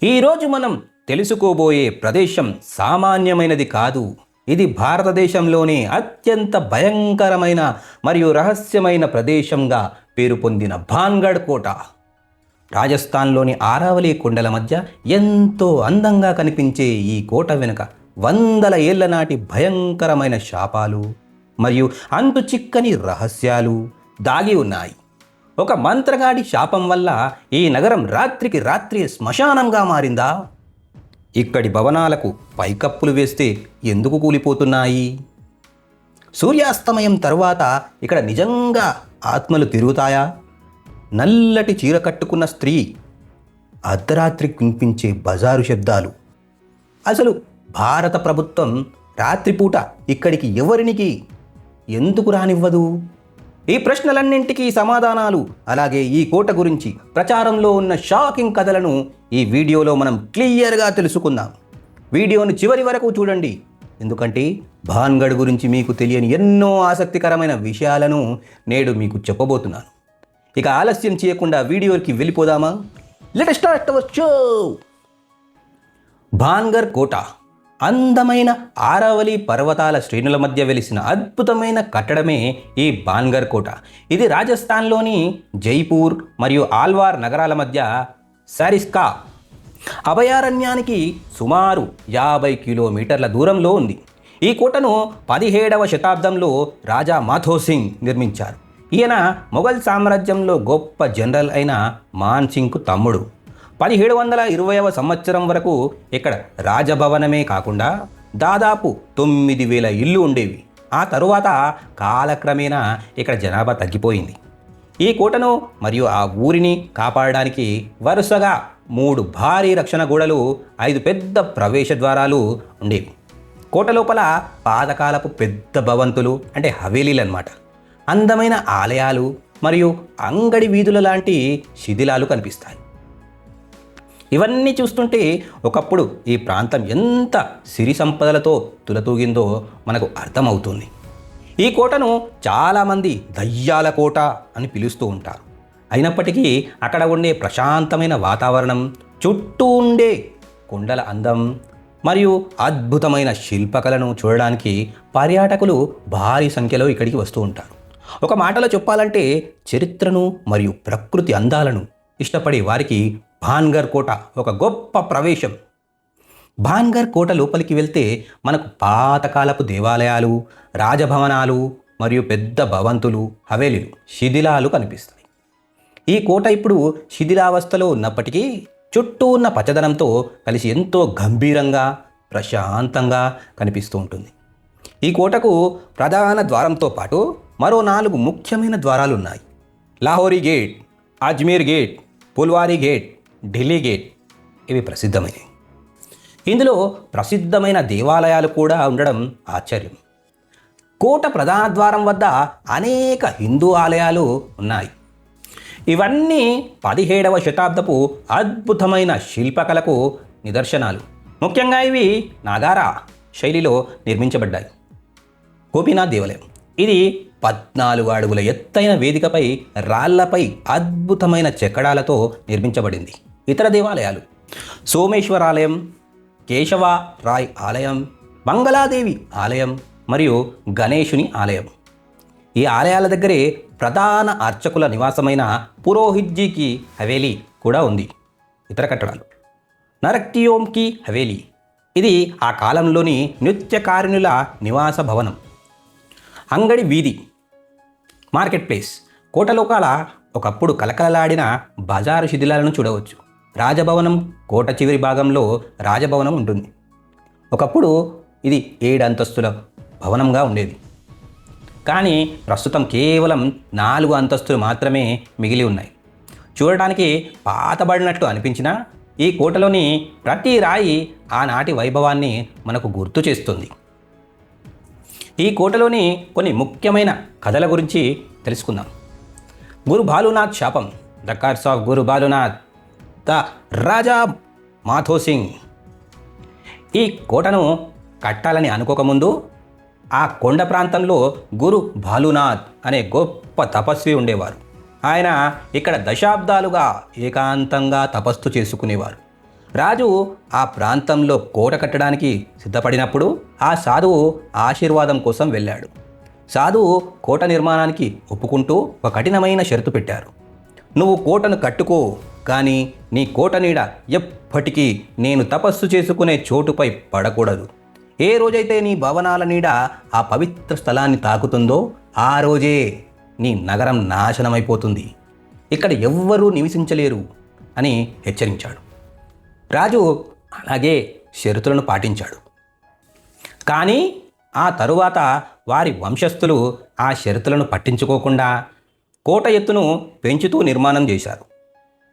ఈరోజు మనం తెలుసుకోబోయే ప్రదేశం సామాన్యమైనది కాదు. ఇది భారతదేశంలోని అత్యంత భయంకరమైన మరియు రహస్యమైన ప్రదేశంగా పేరు పొందిన భాన్గఢ్ కోట. రాజస్థాన్లోని ఆరావళి కొండల మధ్య ఎంతో అందంగా కనిపించే ఈ కోట వెనుక వందల ఏళ్ల నాటి భయంకరమైన శాపాలు మరియు అంతు చిక్కని రహస్యాలు దాగి ఉన్నాయి. ఒక మంత్రగాడి శాపం వల్ల ఈ నగరం రాత్రికి రాత్రి శ్మశానంగా మారిందా? ఇక్కడి భవనాలకు పైకప్పులు వేస్తే ఎందుకు కూలిపోతున్నాయి? సూర్యాస్తమయం తర్వాత ఇక్కడ నిజంగా ఆత్మలు తిరుగుతాయా? నల్లటి చీర కట్టుకున్న స్త్రీ, అర్ధరాత్రి వినిపించే బజారు శబ్దాలు. అసలు భారత ప్రభుత్వం రాత్రిపూట ఇక్కడికి ఎవరికి ఎందుకు రానివ్వదు? ఈ ప్రశ్నలన్నింటికీ సమాధానాలు, అలాగే ఈ కోట గురించి ప్రచారంలో ఉన్న షాకింగ్ కథలను ఈ వీడియోలో మనం క్లియర్గా తెలుసుకుందాం. వీడియోను చివరి వరకు చూడండి, ఎందుకంటే భాన్గఢ్ గురించి మీకు తెలియని ఎన్నో ఆసక్తికరమైన విషయాలను నేడు మీకు చెప్పబోతున్నాను. ఇక ఆలస్యం చేయకుండా వీడియోకి వెళ్ళిపోదామా? Let start our show. Bhangarh కోట అందమైన ఆరావళి పర్వతాల శ్రేణుల మధ్య వెలిసిన అద్భుతమైన కట్టడమే ఈ భాన్గఢ్ కోట. ఇది రాజస్థాన్లోని జైపూర్ మరియు ఆల్వార్ నగరాల మధ్య సరిస్కా అభయారణ్యానికి సుమారు 50 కిలోమీటర్ల దూరంలో ఉంది. ఈ కోటను 17వ శతాబ్దంలో రాజా మాధో సింగ్ నిర్మించారు. ఈయన మొఘల్ సామ్రాజ్యంలో గొప్ప జనరల్ అయిన మాన్ సింగ్కు తమ్ముడు. 1720వ సంవత్సరం వరకు ఇక్కడ రాజభవనమే కాకుండా దాదాపు 9000 ఇళ్ళు ఉండేవి. ఆ తరువాత కాలక్రమేణా ఇక్కడ జనాభా తగ్గిపోయింది. ఈ కోటను మరియు ఆ ఊరిని కాపాడడానికి వరుసగా 3 భారీ రక్షణ గోడలు, 5 పెద్ద ప్రవేశ ద్వారాలు ఉండేవి. కోట లోపల పాతకాలపు పెద్ద భవంతులు, అంటే హవేలీలు అన్నమాట, అందమైన ఆలయాలు మరియు అంగడి వీధుల లాంటి శిథిలాలు కనిపిస్తాయి. ఇవన్నీ చూస్తుంటే ఒకప్పుడు ఈ ప్రాంతం ఎంత సిరి సంపదలతో తులతూగిందో మనకు అర్థమవుతుంది. ఈ కోటను చాలామంది దయ్యాల కోట అని పిలుస్తూ ఉంటారు. అయినప్పటికీ అక్కడ ఉండే ప్రశాంతమైన వాతావరణం, చుట్టూ ఉండే కొండల అందం మరియు అద్భుతమైన శిల్పకళను చూడడానికి పర్యాటకులు భారీ సంఖ్యలో ఇక్కడికి వస్తూ ఉంటారు. ఒక మాటలో చెప్పాలంటే చరిత్రను మరియు ప్రకృతి అందాలను ఇష్టపడే వారికి భాన్గఢ్ కోట ఒక గొప్ప ప్రవేశం. భాన్గఢ్ కోట లోపలికి వెళ్తే మనకు పాతకాలపు దేవాలయాలు, రాజభవనాలు మరియు పెద్ద భవంతులు, హవేలీలు, శిథిలాలు కనిపిస్తాయి. ఈ కోట ఇప్పుడు శిథిలావస్థలో ఉన్నప్పటికీ చుట్టూ ఉన్న పచ్చదనంతో కలిసి ఎంతో గంభీరంగా, ప్రశాంతంగా కనిపిస్తూ ఉంటుంది. ఈ కోటకు ప్రధాన ద్వారంతో పాటు మరో 4 ముఖ్యమైన ద్వారాలు ఉన్నాయి. Lahori gate, Ajmer gate, Phulwari gate, Delhi gate. ఇవి ప్రసిద్ధమైనవి. ఇందులో ప్రసిద్ధమైన దేవాలయాలు కూడా ఉండడం ఆశ్చర్యం. కోట ప్రధాన ద్వారం వద్ద అనేక హిందూ ఆలయాలు ఉన్నాయి. ఇవన్నీ 17వ శతాబ్దపు అద్భుతమైన శిల్పకళకు నిదర్శనాలు. ముఖ్యంగా ఇవి నాగారా శైలిలో నిర్మించబడ్డాయి. గోపీనాథ్ దేవాలయం, ఇది 14 అడుగుల ఎత్తైన వేదికపై రాళ్లపై అద్భుతమైన చెక్కడాలతో నిర్మించబడింది. ఇతర దేవాలయాలు సోమేశ్వర ఆలయం, కేశవ రాయ్ ఆలయం, మంగళాదేవి ఆలయం మరియు గణేశుని ఆలయం. ఈ ఆలయాల దగ్గరే ప్రధాన అర్చకుల నివాసమైన పురోహిత్జీ కి హవేలీ కూడా ఉంది. ఇతర కట్టడాలు నరక్తియోం కి హవేలీ, ఇది ఆ కాలంలోని నృత్యకారిణుల నివాస భవనం. అంగడి వీధి, మార్కెట్ ప్లేస్, కోట లోకాల ఒకప్పుడు కలకలలాడిన బజారు శిథిలాలను చూడవచ్చు. రాజభవనం, కోట చివరి భాగంలో రాజభవనం ఉంటుంది. ఒకప్పుడు ఇది 7 అంతస్తుల భవనంగా ఉండేది, కానీ ప్రస్తుతం కేవలం 4 అంతస్తులు మాత్రమే మిగిలి ఉన్నాయి. చూడటానికి పాతబడినట్లు అనిపించినా ఈ కోటలోని ప్రతి రాయి ఆనాటి వైభవాన్ని మనకు గుర్తు చేస్తుంది. ఈ కోటలోని కొన్ని ముఖ్యమైన కథల గురించి తెలుసుకుందాం. గురు బాలునాథ్ శాపం, the curse of Guru Balunath, the Raja Madho Singh. ఈ కోటను కట్టాలని అనుకోకముందు ఆ కొండ ప్రాంతంలో గురు బాలునాథ్ అనే గొప్ప తపస్వి ఉండేవారు. ఆయన ఇక్కడ దశాబ్దాలుగా ఏకాంతంగా తపస్సు చేసుకునేవారు. రాజు ఆ ప్రాంతంలో కోట కట్టడానికి సిద్ధపడినప్పుడు ఆ సాధువు ఆశీర్వాదం కోసం వెళ్ళాడు. సాధువు కోట నిర్మాణానికి ఒప్పుకుంటూ ఒక కఠినమైన షరతు పెట్టారు. నువ్వు కోటను కట్టుకో, కానీ నీ కోట నీడ ఎప్పటికీ నేను తపస్సు చేసుకునే చోటుపై పడకూడదు. ఏ రోజైతే నీ భవనాల నీడ ఆ పవిత్ర స్థలాన్ని తాకుతుందో ఆ రోజే నీ నగరం నాశనమైపోతుంది. ఇక్కడ ఎవ్వరూ నివసించలేరు అని హెచ్చరించాడు. రాజు అలాగే షరతులను పాటించాడు. కానీ ఆ తరువాత వారి వంశస్థులు ఆ షరతులను పట్టించుకోకుండా కోట ఎత్తును పెంచుతూ నిర్మాణం చేశారు.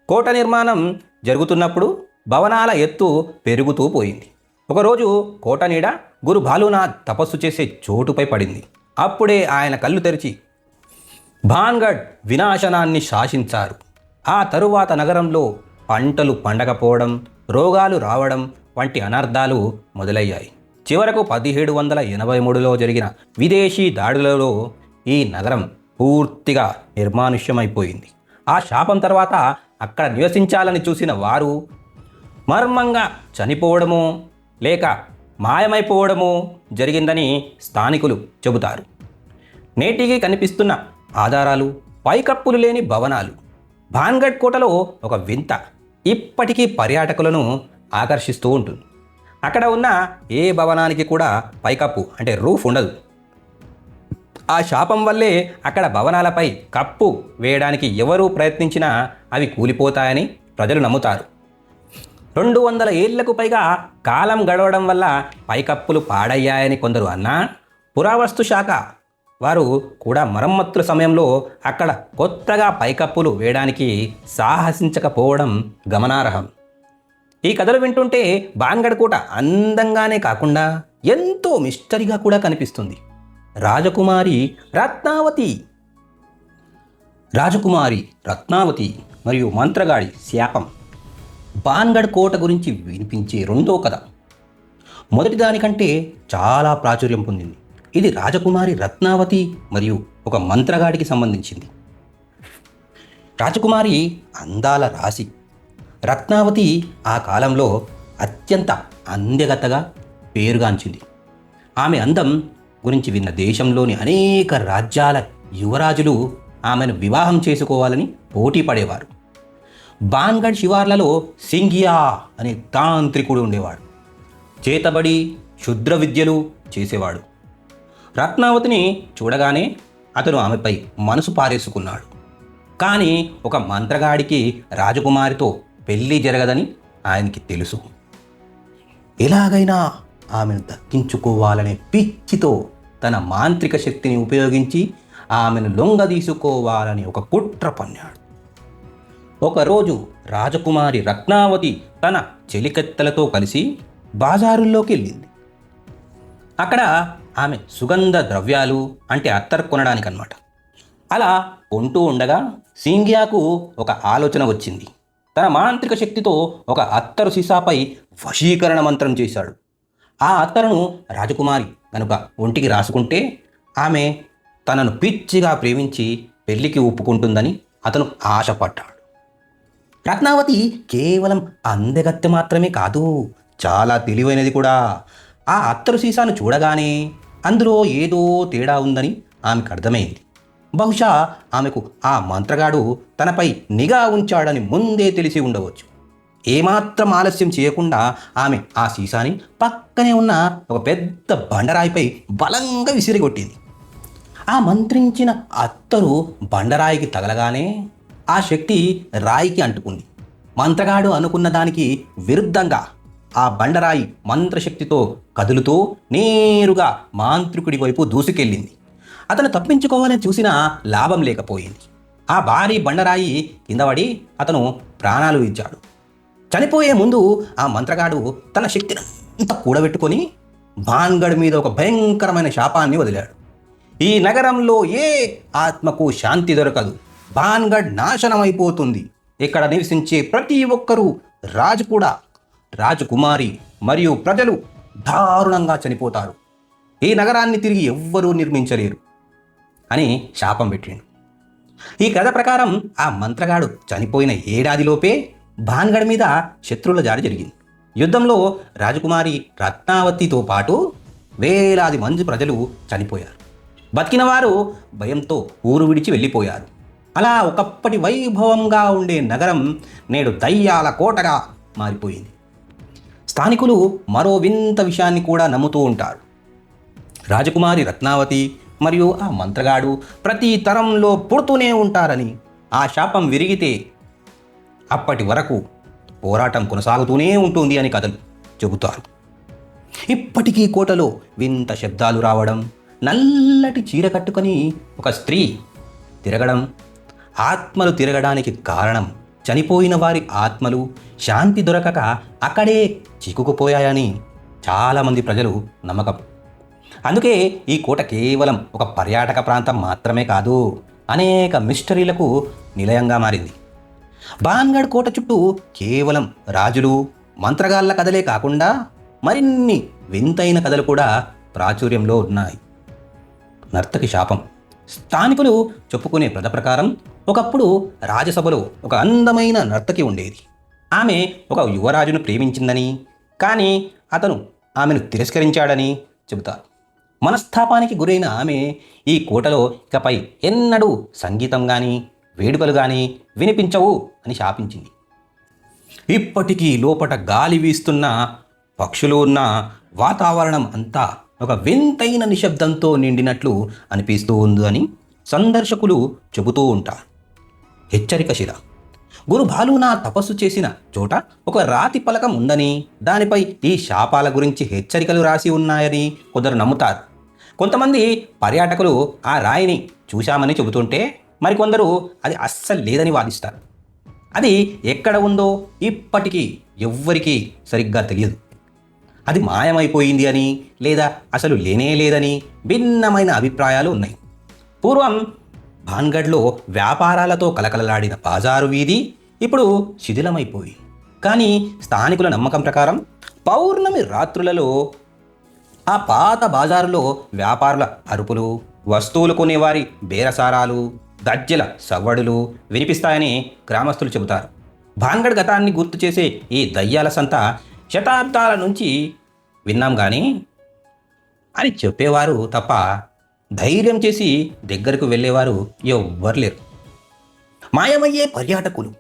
కోట నిర్మాణం జరుగుతున్నప్పుడు భవనాల ఎత్తు పెరుగుతూ పోయింది. ఒకరోజు కోట నీడ గురు బాలునాథ్ తపస్సు చేసే చోటుపై పడింది. అప్పుడే ఆయన కళ్ళు తెరిచి భాన్గఢ్ వినాశనాన్ని శాసించారు. ఆ తరువాత నగరంలో పంటలు పండకపోవడం, రోగాలు రావడం వంటి అనర్థాలు మొదలయ్యాయి. చివరకు 1783లో జరిగిన విదేశీ దాడులలో ఈ నగరం పూర్తిగా నిర్మానుష్యమైపోయింది. ఆ శాపం తర్వాత అక్కడ నివసించాలని చూసిన వారు మర్మంగా చనిపోవడము లేక మాయమైపోవడము జరిగిందని స్థానికులు చెబుతారు. నేటికి కనిపిస్తున్న ఆధారాలు పైకప్పులు లేని భవనాలు. భాన్గఢ్ కోటలో ఒక వింత ఇప్పటికీ పర్యాటకులను ఆకర్షిస్తూ ఉంటుంది. అక్కడ ఉన్న ఏ భవనానికి కూడా పైకప్పు అంటే రూఫ్ ఉండదు. ఆ శాపం వల్లే అక్కడ భవనాలపై కప్పు వేయడానికి ఎవరూ ప్రయత్నించినా అవి కూలిపోతాయని ప్రజలు నమ్ముతారు. 200 ఏళ్లకు పైగా కాలం గడవడం వల్ల పైకప్పులు పాడయ్యాయని కొందరు అన్నా, పురావస్తు శాఖ వారు కూడా మరమ్మతుల సమయంలో అక్కడ కొత్తగా పైకప్పులు వేయడానికి సాహసించకపోవడం గమనార్హం. ఈ కథలు వింటుంటే భాన్గఢ్ కోట అందంగానే కాకుండా ఎంతో మిస్టరీగా కూడా కనిపిస్తుంది. రాజకుమారి రత్నావతి మరియు మంత్రగాడి శాపం. భాన్గఢ్ కోట గురించి వినిపించే రెండో కథ మొదటి దానికంటే చాలా ప్రాచుర్యం పొందింది. ఇది రాజకుమారి రత్నావతి మరియు ఒక మంత్రగాడికి సంబంధించింది. రాజకుమారి అందాల రాశి. రత్నావతి ఆ కాలంలో అత్యంత అందగత్తగా పేరుగాంచింది. ఆమె అందం గురించి విన్న దేశంలోని అనేక రాజ్యాల యువరాజులు ఆమెను వివాహం చేసుకోవాలని పోటీ పడేవారు. భాన్గఢ్ శివార్లలో సింఘియా అనే తాంత్రికుడు ఉండేవాడు. చేతబడి క్షుద్ర విద్యలు చేసేవాడు. రత్నావతిని చూడగానే అతను ఆమెపై మనసు పారేసుకున్నాడు. కానీ ఒక మంత్రగాడికి రాజకుమారితో పెళ్ళి జరగదని ఆయనకి తెలుసు. ఎలాగైనా ఆమెను దక్కించుకోవాలనే పిచ్చితో తన మాంత్రిక శక్తిని ఉపయోగించి ఆమెను లొంగదీసుకోవాలని ఒక కుట్ర పన్నాడు. ఒకరోజు రాజకుమారి రత్నావతి తన చెలికత్తెలతో కలిసి బాజారుల్లోకి వెళ్ళింది. అక్కడ ఆమె సుగంధ ద్రవ్యాలు అంటే అత్తర్ కొనడానికన్నమాట. అలా కొంటూ ఉండగా సింఘియాకు ఒక ఆలోచన వచ్చింది. తన మాంత్రిక శక్తితో ఒక అత్తరు సీసాపై వశీకరణ మంత్రం చేశాడు. ఆ అత్తరును రాజకుమారి కనుక ఒంటికి రాసుకుంటే ఆమె తనను పిచ్చిగా ప్రేమించి పెళ్లికి ఒప్పుకుంటుందని అతను ఆశపడ్డాడు. రత్నావతి కేవలం అందగత్తె మాత్రమే కాదు, చాలా తెలివైనది కూడా. ఆ అత్తరు సీసాను చూడగానే అందులో ఏదో తేడా ఉందని ఆమెకు అర్థమైంది. బహుశా ఆమెకు ఆ మంత్రగాడు తనపై నిఘా ఉంచాడని ముందే తెలిసి ఉండవచ్చు. ఏమాత్రం ఆలస్యం చేయకుండా ఆమె ఆ సీసాని పక్కనే ఉన్న ఒక పెద్ద బండరాయిపై బలంగా విసిరిగొట్టింది. ఆ మంత్రించిన అత్తరు బండరాయికి తగలగానే ఆ శక్తి రాయికి అంటుకుంది. మంత్రగాడు అనుకున్న దానికి విరుద్ధంగా ఆ బండరాయి మంత్రశక్తితో కదులుతూ నేరుగా మాంత్రికుడి వైపు దూసుకెళ్ళింది. అతను తప్పించుకోవాలని చూసినా లాభం లేకపోయింది. ఆ భారీ బండరాయి కిందపడి అతను ప్రాణాలు ఇచ్చాడు. చనిపోయే ముందు ఆ మంత్రగాడు తన శక్తిని అంతా కూడబెట్టుకొని భాన్గఢ్ మీద ఒక భయంకరమైన శాపాన్ని వదిలాడు. ఈ నగరంలో ఏ ఆత్మకు శాంతి దొరకదు. భాన్గఢ్ నాశనం అయిపోతుంది. ఇక్కడ నివసించే ప్రతి ఒక్కరూ, రాజు కూడా, రాజకుమారి మరియు ప్రజలు దారుణంగా చనిపోతారు. ఈ నగరాన్ని తిరిగి ఎవ్వరూ నిర్మించలేరు అని శాపం పెట్టిండు. ఈ కథ ప్రకారం ఆ మంత్రగాడు చనిపోయిన ఏడాదిలోపే భాన్గఢ్ మీద శత్రువుల దాడి జరిగింది. యుద్ధంలో రాజకుమారి రత్నావతితో పాటు వేలాది మంది ప్రజలు చనిపోయారు. బతికిన వారు భయంతో ఊరు విడిచి వెళ్ళిపోయారు. అలా ఒకప్పటి వైభవంగా ఉండే నగరం నేడు దయ్యాల కోటగా మారిపోయింది. స్థానికులు మరో వింత విషయాన్ని కూడా నమ్ముతూ ఉంటారు. రాజకుమారి రత్నావతి మరియు ఆ మంత్రగాడు ప్రతి తరంలో పుడుతూనే ఉంటారని, ఆ శాపం విరిగితే అప్పటి వరకు పోరాటం కొనసాగుతూనే ఉంటుంది అని కథలు చెబుతారు. ఇప్పటికీ కోటలో వింత శబ్దాలు రావడం, నల్లటి చీర కట్టుకొని ఒక స్త్రీ తిరగడం, ఆత్మలు తిరగడానికి కారణం చనిపోయిన వారి ఆత్మలు శాంతి దొరకక అక్కడే చిక్కుకుపోయాయని చాలామంది ప్రజలు నమ్మకం. అందుకే ఈ కోట కేవలం ఒక పర్యాటక ప్రాంతం మాత్రమే కాదు, అనేక మిస్టరీలకు నిలయంగా మారింది. భాన్గఢ్ కోట చుట్టూ కేవలం రాజులు, మంత్రగాళ్ళ కథలే కాకుండా మరిన్ని వింతైన కథలు కూడా ప్రాచుర్యంలో ఉన్నాయి. నర్తకి శాపం. స్థానికులు చెప్పుకునే కథ ప్రకారం ఒకప్పుడు రాజసభలో ఒక అందమైన నర్తకి ఉండేది. ఆమె ఒక యువరాజును ప్రేమించిందని, కానీ అతను ఆమెను తిరస్కరించాడని చెబుతారు. మనస్తాపానికి గురైన ఆమె ఈ కోటలో ఇకపై ఎన్నడూ సంగీతం కానీ వేడుకలు కానీ వినిపించవు అని శాపించింది. ఇప్పటికీ లోపట గాలి వీస్తున్న, పక్షులు ఉన్న వాతావరణం అంతా ఒక వింతైన నిశ్శబ్దంతో నిండినట్లు అనిపిస్తూ ఉందని సందర్శకులు చెబుతూ ఉంటారు. హెచ్చరిక శిల. గురు బాలునాథ్ తపస్సు చేసిన చోట ఒక రాతి పలకం ఉందని, దానిపై ఈ శాపాల గురించి హెచ్చరికలు రాసి ఉన్నాయని కొందరు నమ్ముతారు. కొంతమంది పర్యాటకులు ఆ రాయిని చూశామని చెబుతుంటే, మరికొందరు అది అస్సలు లేదని వాదిస్తారు. అది ఎక్కడ ఉందో ఇప్పటికీ ఎవ్వరికీ సరిగ్గా తెలియదు. అది మాయమైపోయింది అని, లేదా అసలు లేనే లేదని భిన్నమైన అభిప్రాయాలు ఉన్నాయి. పూర్వం భాన్గఢ్లో వ్యాపారాలతో కలకలలాడిన బాజారు వీధి ఇప్పుడు శిథిలమైపోయి, కానీ స్థానికుల నమ్మకం ప్రకారం పౌర్ణమి రాత్రులలో ఆ పాత బాజారులో వ్యాపారుల అరుపులు, వస్తువులు కొనేవారి బేరసారాలు, గజ్జెల సవ్వడులు వినిపిస్తాయని గ్రామస్తులు చెబుతారు. భాన్గఢ్ గతాన్ని గుర్తు చేసే ఈ దయ్యాల సంత శతాబ్దాల నుంచి విన్నాం కానీ అని చెప్పేవారు తప్ప ధైర్యం చేసి దగ్గరకు వెళ్ళేవారు ఎవ్వరు లేరు. మాయమయ్యే పర్యాటకులు.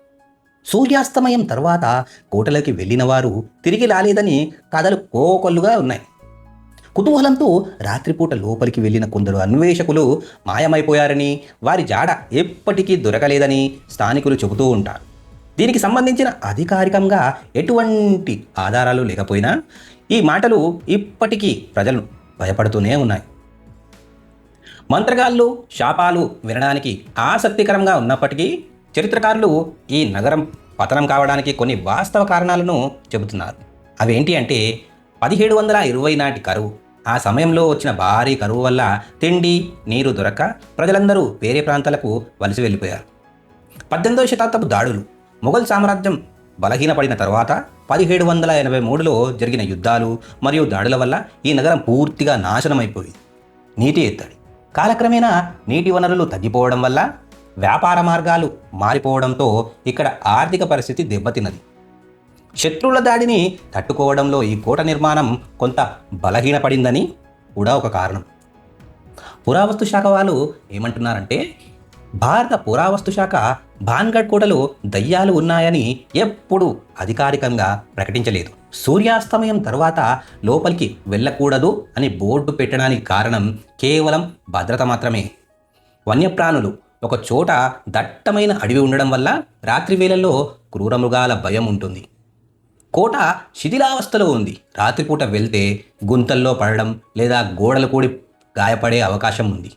సూర్యాస్తమయం తర్వాత కోటలోకి వెళ్ళిన వారు తిరిగి రాలేదని కథలు కోకొల్లుగా ఉన్నాయి. కుతూహలంతో రాత్రిపూట లోపలికి వెళ్ళిన కొందరు అన్వేషకులు మాయమైపోయారని, వారి జాడ ఎప్పటికీ దొరకలేదని స్థానికులు చెబుతూ ఉంటారు. దీనికి సంబంధించిన అధికారికంగా ఎటువంటి ఆధారాలు లేకపోయినా ఈ మాటలు ఇప్పటికీ ప్రజలను భయపడుతూనే ఉన్నాయి. మంత్రగాళ్ళు, శాపాలు వినడానికి ఆసక్తికరంగా ఉన్నప్పటికీ చరిత్రకారులు ఈ నగరం పతనం కావడానికి కొన్ని వాస్తవ కారణాలను చెబుతున్నారు. అవేంటి అంటే 1720 నాటి కరువు. ఆ సమయంలో వచ్చిన భారీ కరువు వల్ల తిండి, నీరు దొరక్క ప్రజలందరూ వేరే ప్రాంతాలకు వలస వెళ్ళిపోయారు. 18వ శతాబ్దపు దాడులు. మొఘల్ సామ్రాజ్యం బలహీనపడిన తర్వాత 1783లో జరిగిన యుద్ధాలు మరియు దాడుల వల్ల ఈ నగరం పూర్తిగా నాశనమైపోయింది. నీటి ఎత్తడి. కాలక్రమేణా నీటి వనరులు తగ్గిపోవడం వల్ల వ్యాపార మార్గాలు మారిపోవడంతో ఇక్కడ ఆర్థిక పరిస్థితి దెబ్బతిన్నది. శత్రువుల దాడిని తట్టుకోవడంలో ఈ కోట నిర్మాణం కొంత బలహీనపడిందని కూడా ఒక కారణం. పురావస్తు శాఖ వాళ్ళు ఏమంటున్నారంటే, భారత పురావస్తు శాఖ భాన్గఢ్ కోటలో దయ్యాలు ఉన్నాయని ఎప్పుడూ అధికారికంగా ప్రకటించలేదు. సూర్యాస్తమయం తర్వాత లోపలికి వెళ్ళకూడదు అని బోర్డు పెట్టడానికి కారణం కేవలం భద్రత మాత్రమే. వన్యప్రాణులు ఒక చోట దట్టమైన అడవి ఉండడం వల్ల రాత్రి వేళల్లో క్రూర మృగాల భయం ఉంటుంది. కోట శిథిలావస్థలో ఉంది. రాత్రిపూట వెళ్తే గుంతల్లో పడడం లేదా గోడలు కూడి గాయపడే అవకాశం ఉంది.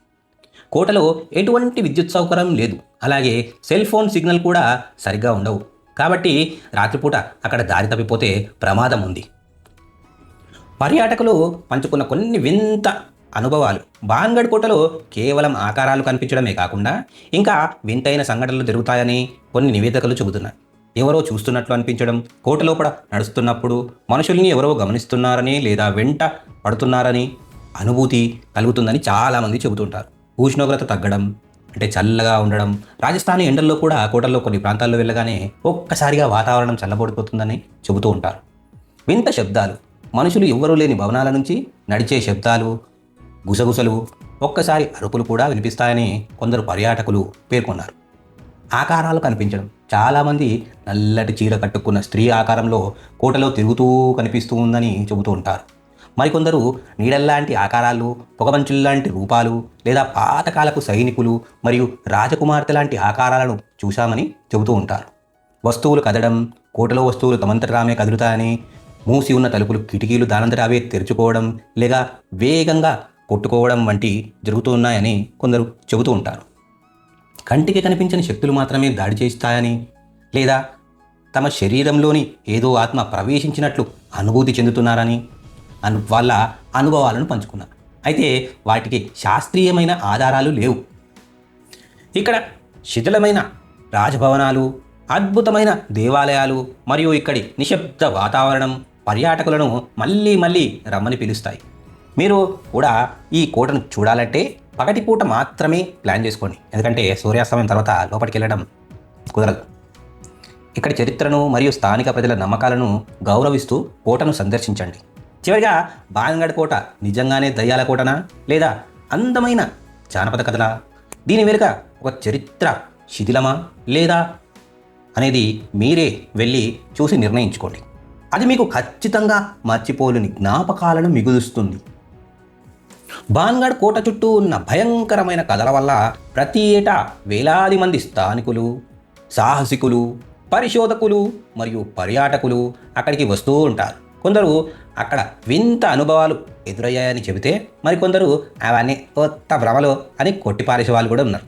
కోటలో ఎటువంటి విద్యుత్ సౌకర్యం లేదు. అలాగే సెల్ ఫోన్ సిగ్నల్ కూడా సరిగ్గా ఉండవు. కాబట్టి రాత్రిపూట అక్కడ దారి తప్పిపోతే ప్రమాదం ఉంది. పర్యాటకులు పంచుకున్న కొన్ని వింత అనుభవాలు. భాన్గఢ్ కోటలో కేవలం ఆకారాలు కనిపించడమే కాకుండా ఇంకా వింతైన సంఘటనలు జరుగుతాయని కొన్ని నివేదికలు చెబుతున్నాయి. ఎవరో చూస్తున్నట్లు అనిపించడం, కోట లోపల నడుస్తున్నప్పుడు మనుషుల్ని ఎవరో గమనిస్తున్నారని లేదా వెంట పడుతున్నారని అనుభూతి కలుగుతుందని చాలామంది చెబుతుంటారు. ఉష్ణోగ్రత తగ్గడం, అంటే చల్లగా ఉండడం. రాజస్థాన్ ఎండల్లో కూడా కోటల్లో కొన్ని ప్రాంతాల్లో వెళ్ళగానే ఒక్కసారిగా వాతావరణం చల్లబడిపోతుందని చెబుతూ ఉంటారు. వింత శబ్దాలు, మనుషులు ఎవ్వరూ లేని భవనాల నుంచి నడిచే శబ్దాలు, గుసగుసలు, ఒక్కసారి అరుపులు కూడా వినిపిస్తాయని కొందరు పర్యాటకులు పేర్కొన్నారు. ఆకారాలు కనిపించడం, చాలామంది నల్లటి చీర కట్టుకున్న స్త్రీ ఆకారంలో కోటలో తిరుగుతూ కనిపిస్తూ ఉందని చెబుతూ ఉంటారు. మరికొందరు నీడల్లాంటి ఆకారాలు, పొగమంచుల్లాంటి రూపాలు లేదా పాతకాలపు సైనికులు మరియు రాజకుమార్తె లాంటి ఆకారాలను చూశామని చెబుతూ ఉంటారు. వస్తువులు కదలడం, కోటలో వస్తువులు తమంతట తామే కదులుతాయని, మూసి ఉన్న తలుపులు కిటికీలు దానంతట అవే తెరుచుకోవడం లేక వేగంగా కొట్టుకోవడం వంటి జరుగుతున్నాయని కొందరు చెబుతూ ఉంటారు. కంటికి కనిపించని శక్తులు మాత్రమే దాడి చేస్తాయని లేదా తమ శరీరంలోని ఏదో ఆత్మ ప్రవేశించినట్లు అనుభూతి చెందుతున్నారని వాళ్ళ అనుభవాలను పంచుకున్నారు. అయితే వాటికి శాస్త్రీయమైన ఆధారాలు లేవు. ఇక్కడ శిథిలమైన రాజభవనాలు, అద్భుతమైన దేవాలయాలు మరియు ఇక్కడి నిశ్శబ్ద వాతావరణం పర్యాటకులను మళ్ళీ మళ్ళీ రమ్మని పిలుస్తాయి. మీరు కూడా ఈ కోటను చూడాలంటే పగటిపూట మాత్రమే ప్లాన్ చేసుకోండి, ఎందుకంటే సూర్యాస్తమయం తర్వాత లోపలికి వెళ్ళడం కుదరదు. ఇక్కడి చరిత్రను మరియు స్థానిక ప్రజల నమ్మకాలను గౌరవిస్తూ కోటను సందర్శించండి. చివరిగా, బాన్గఢ్ కోట నిజంగానే దయ్యాల కోటనా లేదా అందమైన జానపద కథలా? దీని వెనుక ఒక చరిత్ర శిథిలమా లేదా అనేది మీరే వెళ్ళి చూసి నిర్ణయించుకోండి. అది మీకు ఖచ్చితంగా మర్చిపోలేని జ్ఞాపకాలను మిగులుస్తుంది. బాన్గఢ్ కోట చుట్టూ ఉన్న భయంకరమైన కథల వల్ల ప్రతి ఏటా వేలాది మంది స్థానికులు, సాహసికులు, పరిశోధకులు మరియు పర్యాటకులు అక్కడికి వస్తూ ఉంటారు. కొందరు అక్కడ వింత అనుభవాలు ఎదురయ్యాయని చెబితే మరికొందరు అవన్నీ కొత్త భ్రమలు అని కొట్టిపారేసే వాళ్ళు కూడా ఉన్నారు.